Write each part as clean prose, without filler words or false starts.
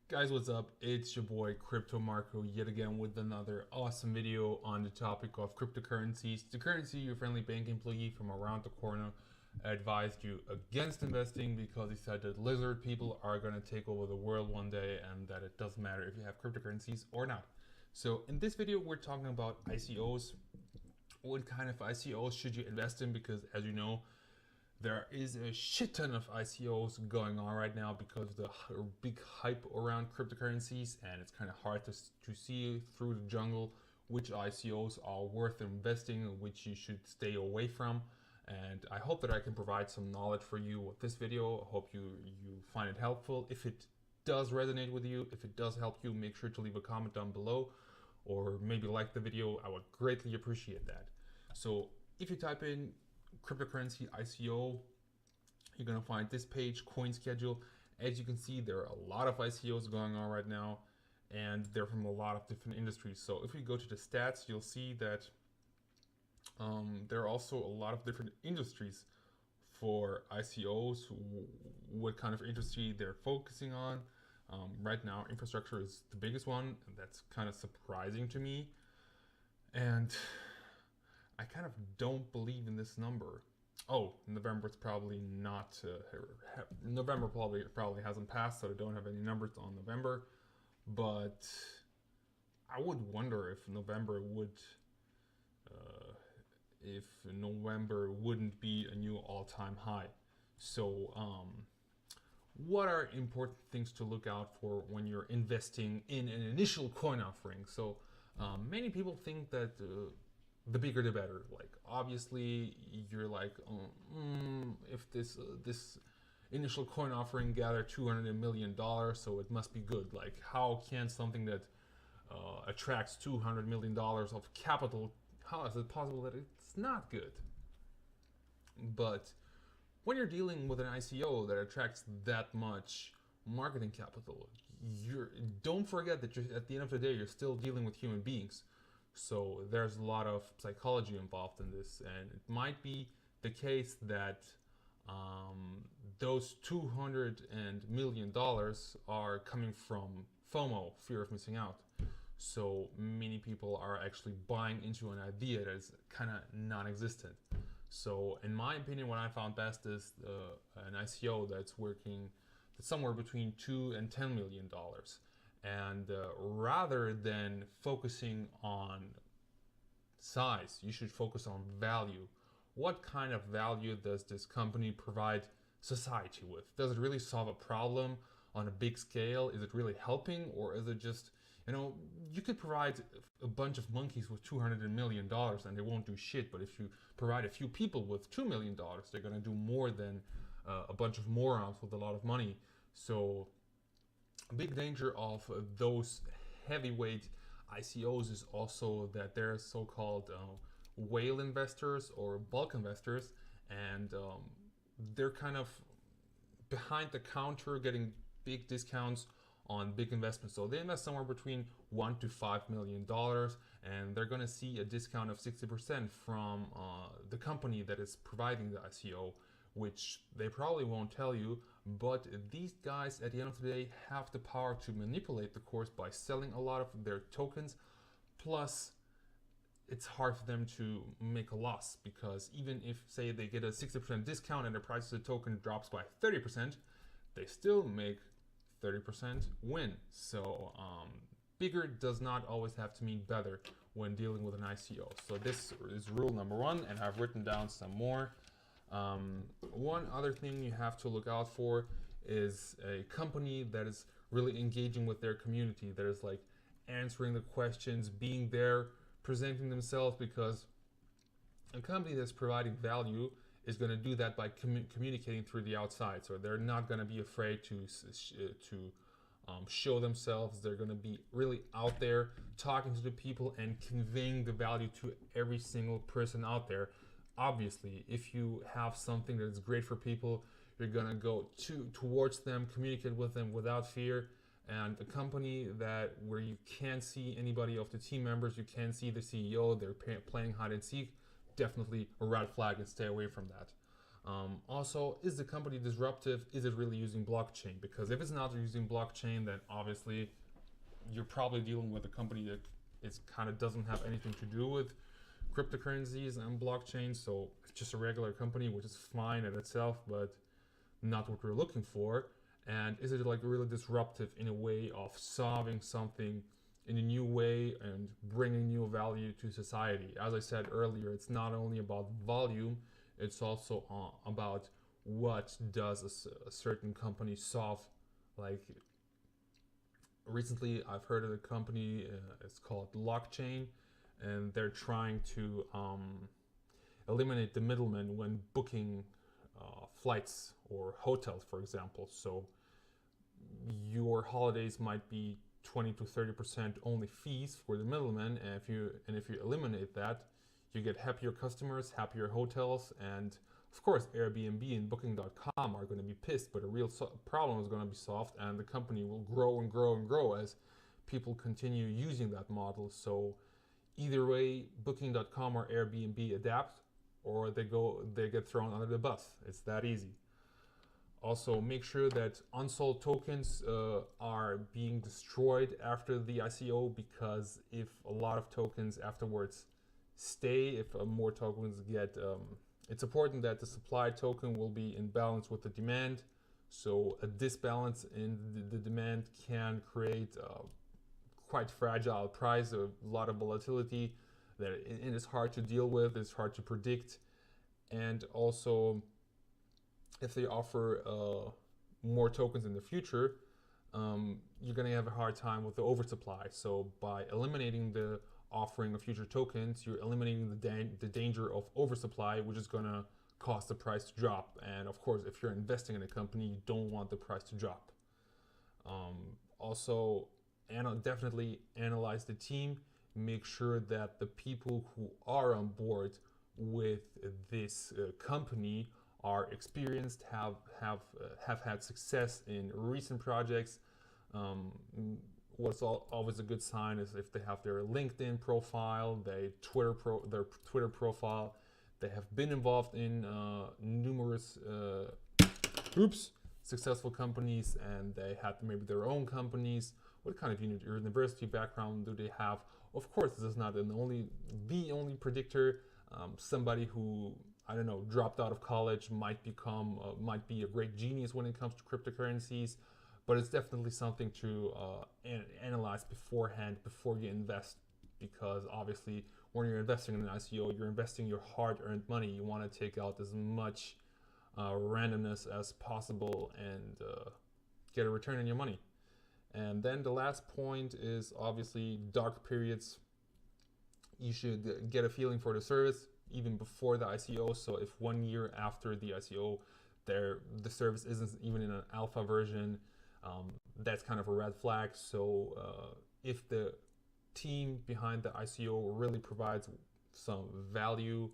Guys, what's up? It's your boy Crypto Marco yet again with another awesome video on the topic of cryptocurrencies. The currency your friendly bank employee from around the corner advised you against investing because he said that lizard people are going to take over the world one day and that it doesn't matter if you have cryptocurrencies or not. So in this video, we're talking about ICOs. What kind of ICOs should you invest in? Because as you know, there is a shit ton of ICOs going on right now because of the big hype around cryptocurrencies, and it's kind of hard to see through the jungle which ICOs are worth investing and which you should stay away from. And I hope that I can provide some knowledge for you with this video. I hope you find it helpful. If it does resonate with you, if it does help you, make sure to leave a comment down below or maybe like the video. I would greatly appreciate that. So if you type in cryptocurrency ICO, you're going to find this page, coin schedule. As you can see, there are a lot of ICOs going on right now, and they're from a lot of different industries. So if we go to the stats, you'll see that there are also a lot of different industries for ICOs, what kind of industry they're focusing on. Right now, infrastructure is the biggest one, and that's kind of surprising to me. And I kind of don't believe in this number. Oh, November it's probably not. November probably hasn't passed, so I don't have any numbers on November. But I would wonder if November wouldn't be a new all-time high. So, what are important things to look out for when you're investing in an initial coin offering? So, many people think that the bigger the better. Like, obviously you're like, if this initial coin offering gathered $200 million, so it must be good. Like, how can something that attracts $200 million of capital, how is it possible that it's not good? But when you're dealing with an ICO that attracts that much marketing capital, don't forget that at the end of the day, you're still dealing with human beings. So there's a lot of psychology involved in this, and it might be the case that those $200 million are coming from FOMO, fear of missing out. So many people are actually buying into an idea that is kind of non-existent. So in my opinion, what I found best is an ICO that's somewhere between $2 and $10 million. And rather than focusing on size, you should focus on value. What kind of value does this company provide society with? Does it really solve a problem on a big scale? Is it really helping, or is it just, you could provide a bunch of monkeys with $200 million and they won't do shit, but if you provide a few people with $2 million, they're going to do more than a bunch of morons with a lot of money. So a big danger of those heavyweight ICOs is also that they're so-called whale investors or bulk investors, and they're kind of behind the counter getting big discounts on big investments. So they invest somewhere between $1 to $5 million, and they're going to see a discount of 60% from the company that is providing the ICO, which they probably won't tell you. But these guys, at the end of the day, have the power to manipulate the course by selling a lot of their tokens. Plus, it's hard for them to make a loss, because even if, say, they get a 60% discount and the price of the token drops by 30%, they still make 30% win. So bigger does not always have to mean better when dealing with an ICO. So this is rule number one, and I've written down some more. One other thing you have to look out for is a company that is really engaging with their community, that is like answering the questions, being there, presenting themselves, because a company that's providing value is going to do that by communicating through the outside. So they're not going to be afraid to show themselves. They're going to be really out there talking to the people and conveying the value to every single person out there. Obviously, if you have something that is great for people, you're gonna go towards them, communicate with them without fear. And a company where you can't see anybody of the team members, you can't see the CEO, they're playing hide and seek, definitely a red flag, and stay away from that. Also, is the company disruptive? Is it really using blockchain? Because if it's not using blockchain, then obviously you're probably dealing with a company that is kind of doesn't have anything to do with cryptocurrencies and blockchain. So it's just a regular company, which is fine in itself, but not what we're looking for. And is it like really disruptive in a way of solving something in a new way and bringing new value to society? As I said earlier, it's not only about volume, it's also about what does a certain company solve. Like recently I've heard of a company, it's called Blockchain, and they're trying to eliminate the middleman when booking flights or hotels, for example. So your holidays might be 20 to 30% only fees for the middleman, and if you eliminate that, you get happier customers, happier hotels, and of course Airbnb and Booking.com are going to be pissed, but a real problem is going to be solved, and the company will grow and grow and grow as people continue using that model. So either way, Booking.com or Airbnb adapt, or they get thrown under the bus. It's that easy. Also, make sure that unsold tokens are being destroyed after the ICO, because if a lot of tokens afterwards stay, if more tokens get, it's important that the supply token will be in balance with the demand. So a disbalance in the demand can create quite fragile price, a lot of volatility that it is hard to deal with, it's hard to predict. And also, if they offer more tokens in the future, you're going to have a hard time with the oversupply. So by eliminating the offering of future tokens, you're eliminating the danger of oversupply, which is going to cause the price to drop. And of course, if you're investing in a company, you don't want the price to drop. Also, definitely analyze the team. Make sure that the people who are on board with this company are experienced, have had success in recent projects. What's always a good sign is if they have their LinkedIn profile, their Twitter profile, they have been involved in numerous successful companies, and they had maybe their own companies. What kind of university background do they have? Of course, this is not the only predictor. Somebody who, I don't know, dropped out of college might be a great genius when it comes to cryptocurrencies, but it's definitely something to analyze beforehand before you invest, because obviously when you're investing in an ICO, you're investing your hard-earned money. You want to take out as much randomness as possible and get a return on your money. And then the last point is obviously dark periods. You should get a feeling for the service even before the ICO. So if 1 year after the ICO, the service isn't even in an alpha version, that's kind of a red flag. So if the team behind the ICO really provides some value,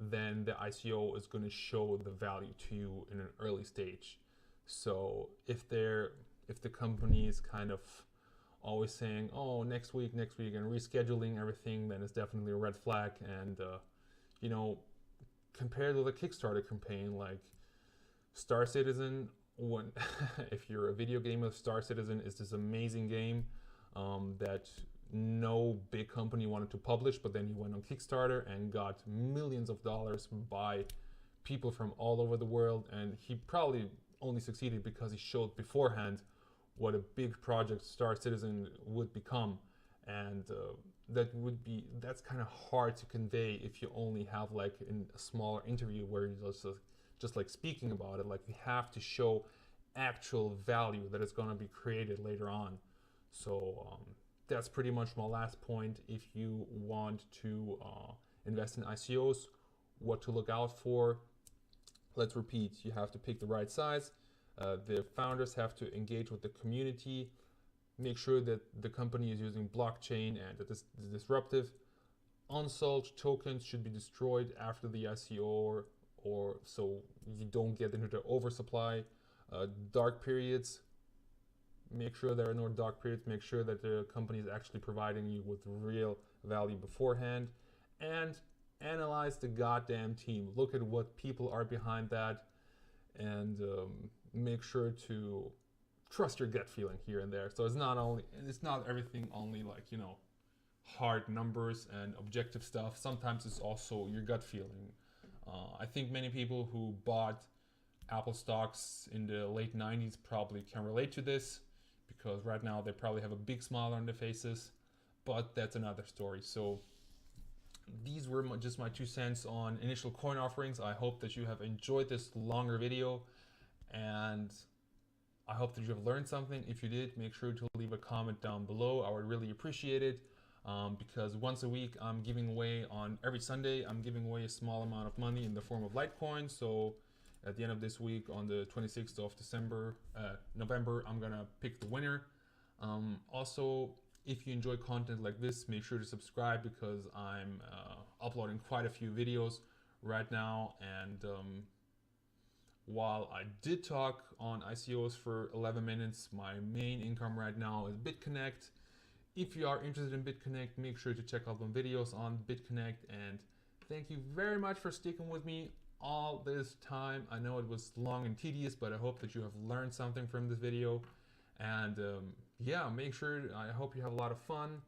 then the ICO is going to show the value to you in an early stage. So if the company is kind of always saying, oh, next week, and rescheduling everything, then it's definitely a red flag. And, compared with a Kickstarter campaign like Star Citizen, if you're a video gamer, Star Citizen is this amazing game that no big company wanted to publish, but then he went on Kickstarter and got millions of dollars by people from all over the world. And he probably only succeeded because he showed beforehand what a big project Star Citizen would become. And that's kind of hard to convey if you only have like in a smaller interview where you're just like speaking about it. Like, we have to show actual value that is going to be created later on. So that's pretty much my last point. If you want to invest in ICOs, what to look out for. Let's repeat, you have to pick the right size. The founders have to engage with the community, make sure that the company is using blockchain and that it's disruptive. Unsold tokens should be destroyed after the ICO, or so you don't get into the oversupply. Dark periods, make sure there are no dark periods. Make sure that the company is actually providing you with real value beforehand. And analyze the goddamn team. Look at what people are behind that, and make sure to trust your gut feeling here and there. So it's not everything only like, you know, hard numbers and objective stuff. Sometimes it's also your gut feeling. I think many people who bought Apple stocks in the late 90s probably can relate to this, because right now they probably have a big smile on their faces, but that's another story. So these were just my 2 cents on initial coin offerings. I hope that you have enjoyed this longer video, and I hope that you have learned something. If you did, make sure to leave a comment down below. I would really appreciate it, because once a week I'm giving away, on every Sunday, I'm giving away a small amount of money in the form of Litecoin. So at the end of this week, on the 26th of November, I'm gonna pick the winner. Also, if you enjoy content like this, make sure to subscribe, because I'm uploading quite a few videos right now. And while I did talk on ICOs for 11 minutes, my main income right now is BitConnect. If you are interested in BitConnect, make sure to check out the videos on BitConnect. And thank you very much for sticking with me all this time. I know it was long and tedious, but I hope that you have learned something from this video. And yeah, I hope you have a lot of fun.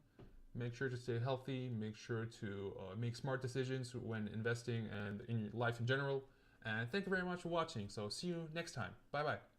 Make sure to stay healthy. Make sure to make smart decisions when investing and in your life in general. And thank you very much for watching. So see you next time. Bye bye.